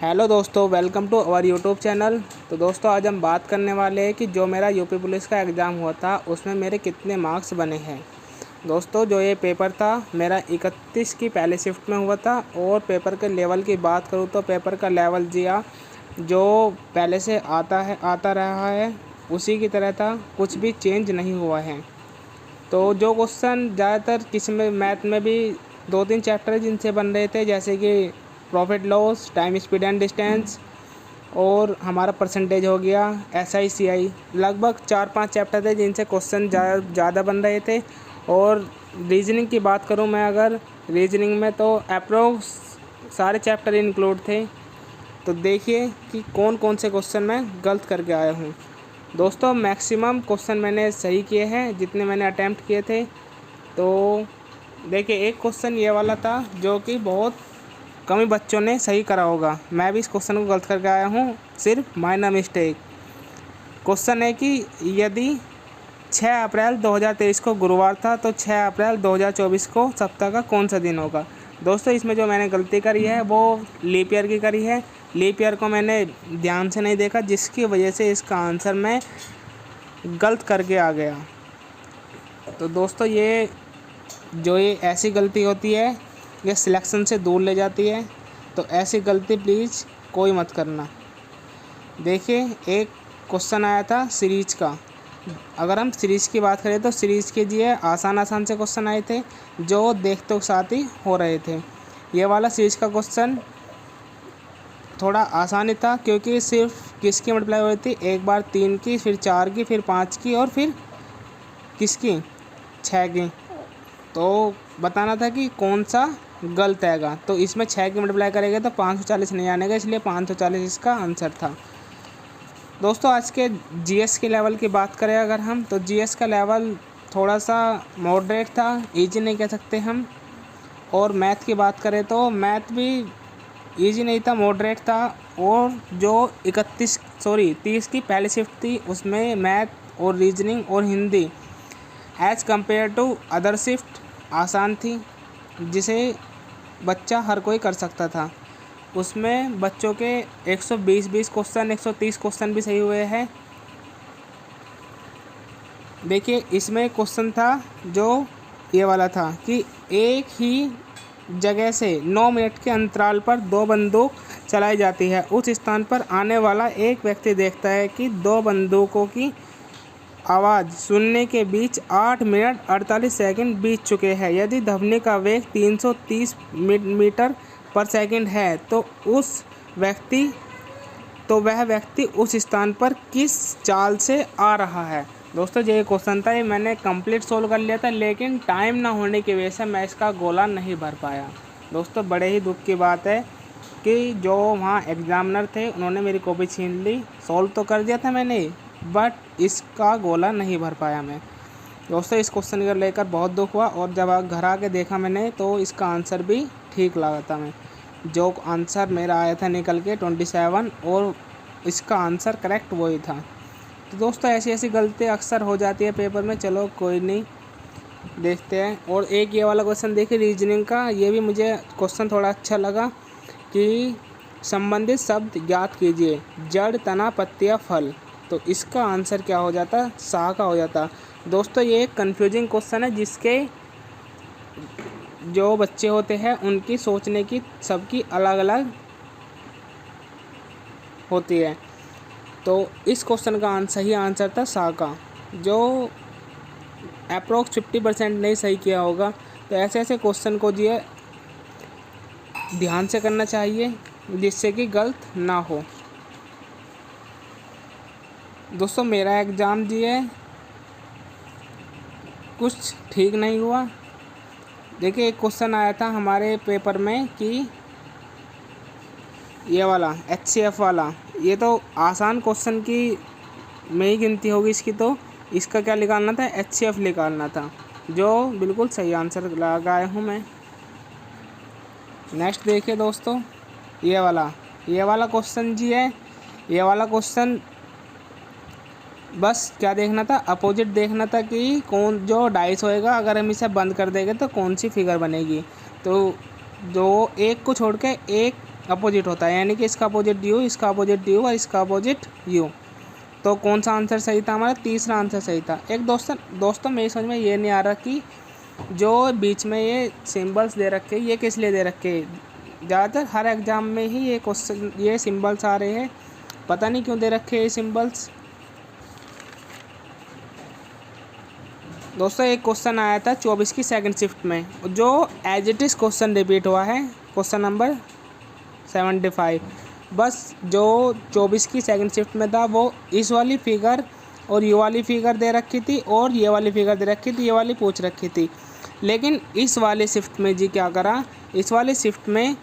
Hello दोस्तों, welcome to our YouTube channel. तो दोस्तों आज हम बात करने वाले हैं कि जो मेरा यूपी पुलिस का एग्ज़ाम हुआ था उसमें मेरे कितने मार्क्स बने हैं। दोस्तों जो ये पेपर था मेरा 31 की पहले शिफ्ट में हुआ था और पेपर के लेवल की बात करूँ तो पेपर का लेवल जो पहले से आता रहा है उसी की तरह था, कुछ भी चेंज नहीं हुआ है। तो जो क्वेश्चन ज़्यादातर किसी में मैथ में भी 2-3 चैप्टर जिनसे बन रहे थे, जैसे कि profit loss, time speed and distance और हमारा परसेंटेज हो गया, SI CI, लगभग 4-5 चैप्टर थे जिनसे क्वेश्चन ज़्यादा बन रहे थे। और रीजनिंग की बात करूं मैं, अगर रीजनिंग में तो अप्रोक्स सारे चैप्टर इंक्लूड थे। तो देखिए कि कौन कौन से क्वेश्चन मैं गलत करके आया हूं। दोस्तों मैक्सिमम क्वेश्चन मैंने सही किए हैं जितने मैंने अटैम्प्ट किए थे। तो देखिए एक क्वेश्चन ये वाला था जो कि बहुत कम ही बच्चों ने सही करा होगा। मैं भी इस क्वेश्चन को गलत करके आया हूँ, सिर्फ माइनर मिस्टेक। क्वेश्चन है कि यदि 6 अप्रैल 2023 को गुरुवार था तो 6 अप्रैल 2024 को सप्ताह का कौन सा दिन होगा। दोस्तों इसमें जो मैंने गलती करी है वो लीप ईयर की करी है। लीप ईयर को मैंने ध्यान से नहीं देखा, जिसकी वजह से इसका आंसर मैं गलत करके आ गया। तो दोस्तों ये ऐसी गलती होती है, ये सिलेक्शन से दूर ले जाती है। तो ऐसी गलती प्लीज़ कोई मत करना। देखिए एक क्वेश्चन आया था सीरीज का। अगर हम सीरीज की बात करें तो सीरीज के लिए आसान से क्वेश्चन आए थे जो देखते साथ ही हो रहे थे। ये वाला सीरीज का क्वेश्चन थोड़ा आसान ही था, क्योंकि सिर्फ किसकी मल्टीप्लाई हो रही थी, एक बार 3 की, फिर 4 की, फिर 5 की और फिर किसकी 6 की। तो बताना था कि कौन सा गलत आएगा। तो इसमें 6 की मल्टीप्लाई करेंगे तो 540 नहीं आने, इसलिए 540 इसका आंसर था। दोस्तों आज के जीएस के लेवल की बात करें अगर हम, तो जीएस का लेवल थोड़ा सा मॉडरेट था, इजी नहीं कह सकते हम। और मैथ की बात करें तो मैथ भी इजी नहीं था, मॉडरेट था। और जो 30 की पहली शिफ्ट थी उसमें मैथ और रीजनिंग और Hindi as compare to other shift आसान थी, जिसे बच्चा हर कोई कर सकता था। उसमें बच्चों के 120 क्वेश्चन, 130 क्वेश्चन भी सही हुए हैं। देखिए इसमें क्वेश्चन था जो ये वाला था कि एक ही जगह से 9 मिनट के अंतराल पर 2 बंदूक चलाई जाती है। उस स्थान पर आने वाला एक व्यक्ति देखता है कि 2 बंदूकों की आवाज़ सुनने के बीच 8 मिनट 48 सेकंड बीत चुके हैं। यदि ध्वनि का वेग 330 मीटर पर सेकंड है तो वह व्यक्ति उस स्थान पर किस चाल से आ रहा है। दोस्तों ये क्वेश्चन था, ये मैंने कंप्लीट सोल्व कर लिया था, लेकिन टाइम ना होने की वजह से मैं इसका गोला नहीं भर पाया। दोस्तों बड़े ही दुख की बात है कि जो वहाँ एग्जामिनर थे उन्होंने मेरी कॉपी छीन ली। सॉल्व तो कर दिया था मैंने, बट इसका गोला नहीं भर पाया मैं। दोस्तों इस क्वेश्चन को लेकर बहुत दुख हुआ, और जब घर आके देखा मैंने तो इसका आंसर भी ठीक लगा था। मैं जो आंसर मेरा आया था निकल के 27, और इसका आंसर करेक्ट वही था। तो दोस्तों ऐसी गलती अक्सर हो जाती है पेपर में, चलो कोई नहीं, देखते हैं। और एक ये वाला क्वेश्चन देखिए रीजनिंग का, ये भी मुझे क्वेश्चन थोड़ा अच्छा लगा कि संबंधित शब्द ज्ञात कीजिए, जड़, तना, पत्तियाँ, फल। तो इसका आंसर क्या हो जाता, शाखा हो जाता। दोस्तों ये एक कन्फ्यूजिंग क्वेश्चन है, जिसके जो बच्चे होते हैं उनकी सोचने की सबकी अलग अलग होती है। तो इस क्वेश्चन का सही आंसर था शाखा, जो अप्रोक्स 50% नहीं सही किया होगा। तो ऐसे क्वेश्चन को ध्यान से करना चाहिए, जिससे कि गलत ना हो। दोस्तों मेरा एग्ज़ाम कुछ ठीक नहीं हुआ। देखिए एक क्वेश्चन आया था हमारे पेपर में कि ये वाला HCF वाला, ये तो आसान क्वेश्चन की में ही गिनती होगी इसकी। तो इसका क्या निकालना था, HCF निकालना था, जो बिल्कुल सही आंसर लगाया हूँ मैं। नेक्स्ट देखिए दोस्तों ये वाला क्वेश्चन है। ये वाला क्वेश्चन बस क्या देखना था, अपोजिट देखना था कि कौन जो डाइस होएगा, अगर हम इसे बंद कर देंगे तो कौन सी फिगर बनेगी। तो जो एक को छोड़ के एक अपोजिट होता है, यानी कि इसका अपोजिट यू, इसका अपोजिट यू और इसका अपोजिट यू। तो कौन सा आंसर सही था हमारा? तीसरा आंसर सही था। एक दोस्तों मेरी समझ में ये नहीं आ रहा कि जो बीच में ये सिंबल्स दे रखे ये किस लिए दे रखे। ज़्यादातर हर एग्ज़ाम में ही ये क्वेश्चन ये सिंबल्स आ रहे हैं, पता नहीं क्यों दे रखे ये सिंबल्स। दोस्तों एक क्वेश्चन आया था 24 की सेकंड शिफ्ट में, जो as it is question repeat हुआ है, क्वेश्चन नंबर 75। बस जो 24 की सेकंड शिफ्ट में था वो इस वाली फिगर और ये वाली फिगर दे रखी थी और ये वाली फिगर दे रखी थी, ये वाली पूछ रखी थी। लेकिन इस वाले शिफ्ट में जी क्या करा, इस वाले शिफ्ट में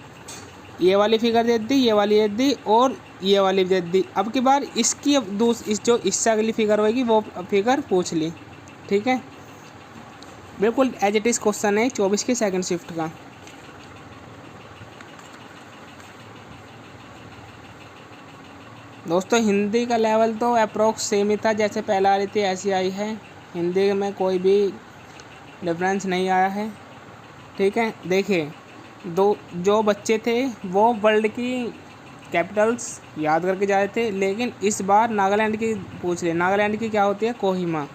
ये वाली फिगर दे दी, ये वाली दे दी और ये वाली दे दी। अब की बार इसकी जो इससे अगली फिगर होगी वो फिगर पूछ ली। ठीक है, बिल्कुल एज इट इज़ क्वेश्चन है 24 की सेकंड शिफ्ट का। दोस्तों हिंदी का लेवल तो अप्रोक्स सेम ही था, जैसे पहले आ रही थी ऐसी आई है। हिंदी में कोई भी डिफरेंस नहीं आया है। ठीक है, देखिए जो बच्चे थे वो वर्ल्ड की कैपिटल्स याद करके जा रहे थे, लेकिन इस बार नागालैंड की पूछ रहे। नागालैंड की क्या होती है? कोहिमा।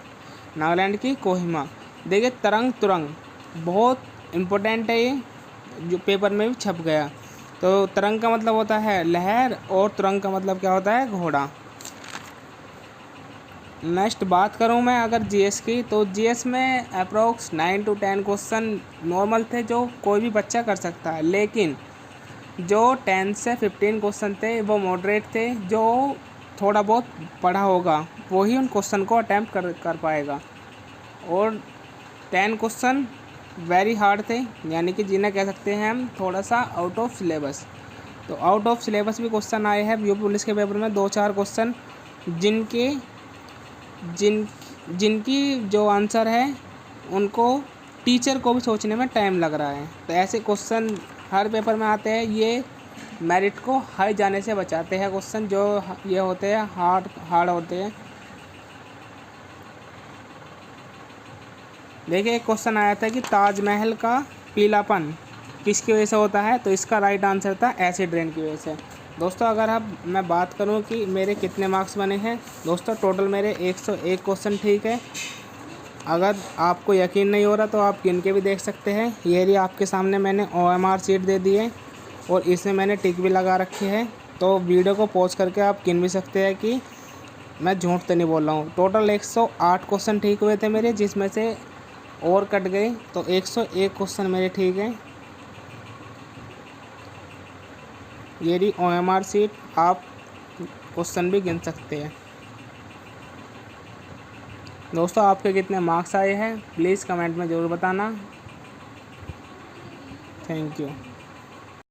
नागालैंड की कोहिमा। देखिए तरंग तुरंग बहुत इम्पोर्टेंट है, ये जो पेपर में भी छप गया। तो तरंग का मतलब होता है लहर और तुरंग का मतलब क्या होता है? घोड़ा। नेक्स्ट बात करूं मैं अगर जीएस की, तो जीएस में अप्रोक्स 9 to 10 क्वेश्चन नॉर्मल थे जो कोई भी बच्चा कर सकता है, लेकिन जो 10 से 15 क्वेश्चन थे वो मॉडरेट थे। जो थोड़ा बहुत पढ़ा होगा वही उन क्वेश्चन को अटैम्प्ट कर पाएगा। और 10 क्वेश्चन वेरी हार्ड थे, यानी कि जिन्हें कह सकते हैं हम थोड़ा सा आउट ऑफ सिलेबस। तो आउट ऑफ सिलेबस भी क्वेश्चन आए हैं यूपी पुलिस के पेपर में 2-4 क्वेश्चन, जिनकी जो आंसर है उनको टीचर को भी सोचने में टाइम लग रहा है। तो ऐसे क्वेश्चन हर पेपर में आते हैं, ये मेरिट को हाई जाने से बचाते हैं क्वेश्चन जो ये होते हैं हार्ड होते हैं। देखिए एक क्वेश्चन आया था कि ताजमहल का पीलापन किसकी वजह से होता है, तो इसका राइट आंसर था एसिड रेन की वजह से। दोस्तों अगर अब मैं बात करूं कि मेरे कितने मार्क्स बने हैं, दोस्तों टोटल मेरे 101 क्वेश्चन ठीक है। अगर आपको यकीन नहीं हो रहा तो आप गिन के भी देख सकते हैं। ये रही आपके सामने मैंने OMR शीट दे दी है और इसमें मैंने टिक भी लगा रखी है। तो वीडियो को पॉज करके आप गिन भी सकते हैं कि मैं झूठ तो नहीं बोल रहा हूँ। टोटल 108 क्वेश्चन ठीक हुए थे मेरे, जिसमें से और कट गए, तो 101 क्वेश्चन मेरे ठीक हैं। ये रही OMR शीट, आप क्वेश्चन भी गिन सकते हैं। दोस्तों आपके कितने मार्क्स आए हैं प्लीज़ कमेंट में ज़रूर बताना। Thank you.